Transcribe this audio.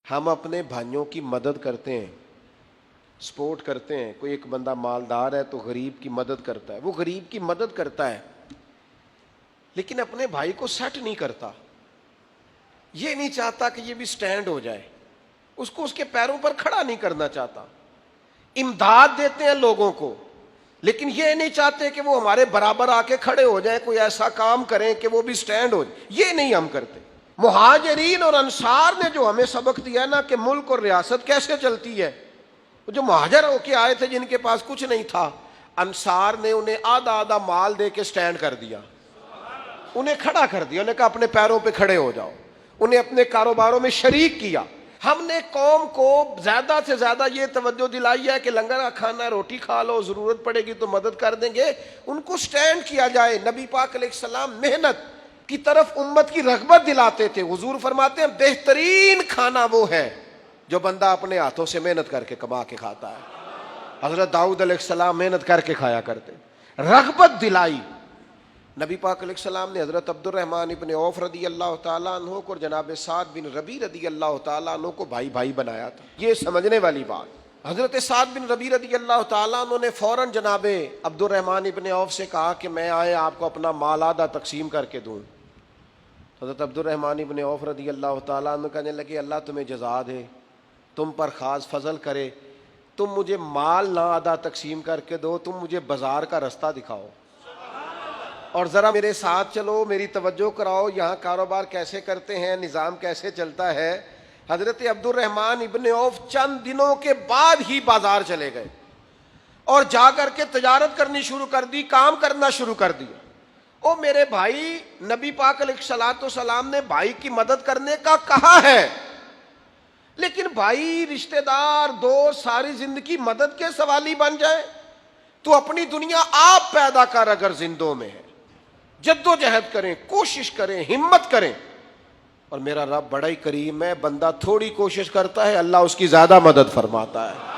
ہم اپنے بھائیوں کی مدد کرتے ہیں، سپورٹ کرتے ہیں. کوئی ایک بندہ مالدار ہے تو غریب کی مدد کرتا ہے، وہ غریب کی مدد کرتا ہے لیکن اپنے بھائی کو سیٹ نہیں کرتا. یہ نہیں چاہتا کہ یہ بھی سٹینڈ ہو جائے، اس کو اس کے پیروں پر کھڑا نہیں کرنا چاہتا. امداد دیتے ہیں لوگوں کو لیکن یہ نہیں چاہتے کہ وہ ہمارے برابر آ کے کھڑے ہو جائیں، کوئی ایسا کام کریں کہ وہ بھی سٹینڈ ہو جائے. یہ نہیں ہم کرتے. مہاجرین اور انصار نے جو ہمیں سبق دیا نا کہ ملک اور ریاست کیسے چلتی ہے. جو مہاجر ہو کے آئے تھے جن کے پاس کچھ نہیں تھا، انصار نے انہیں آدھا آدھا مال دے کے سٹینڈ کر دیا، انہیں کھڑا کر دیا. انہیں کہا اپنے پیروں پہ کھڑے ہو جاؤ، انہیں اپنے کاروباروں میں شریک کیا. ہم نے قوم کو زیادہ سے زیادہ یہ توجہ دلائی ہے کہ لنگر کا کھانا، روٹی کھا لو، ضرورت پڑے گی تو مدد کر دیں گے. ان کو سٹینڈ کیا جائے. نبی پاک علیہ السلام محنت کی طرف امت کی رغبت دلاتے تھے. حضور فرماتے ہیں بہترین کھانا وہ ہے جو بندہ اپنے ہاتھوں سے محنت کر کے کما کے کھاتا ہے. حضرت داؤد علیہ السلام محنت کر کے کھایا کرتے. رغبت دلائی. نبی پاک علیہ السلام نے حضرت عبد الرحمن ابن عوف رضی اللہ تعالیٰ عنہ کو اور جناب سعد بن ربیع رضی اللہ تعالیٰ عنہ کو بھائی بھائی بنایا تھا. یہ سمجھنے والی بات. حضرت سعد بن ربیع رضی اللہ تعالیٰ عنہ نے فوراً جناب عبد الرحمن ابن عوف سے کہا کہ میں آئے آپ کو اپنا مال آدھا تقسیم کر کے دوں. حضرت عبد الرحمن ابن عوف رضی اللہ تعالیٰ عنہ کہنے لگے اللہ تمہیں جزا دے، تم پر خاص فضل کرے، تم مجھے مال نہ آدھا تقسیم کر کے دو، تم مجھے بازار کا رستہ دکھاؤ اور ذرا میرے ساتھ چلو، میری توجہ کراؤ، یہاں کاروبار کیسے کرتے ہیں، نظام کیسے چلتا ہے. حضرت عبد الرحمن ابن عوف چند دنوں کے بعد ہی بازار چلے گئے اور جا کر کے تجارت کرنی شروع کر دی، کام کرنا شروع کر دیا. او میرے بھائی، نبی پاک علیہ الصلوۃ والسلام نے بھائی کی مدد کرنے کا کہا ہے لیکن بھائی، رشتہ دار، دوست ساری زندگی مدد کے سوالی بن جائے تو اپنی دنیا آپ پیدا کر. اگر زندوں میں ہے جد و جہد کریں، کوشش کریں، ہمت کریں. اور میرا رب بڑا ہی کریم ہے، بندہ تھوڑی کوشش کرتا ہے اللہ اس کی زیادہ مدد فرماتا ہے.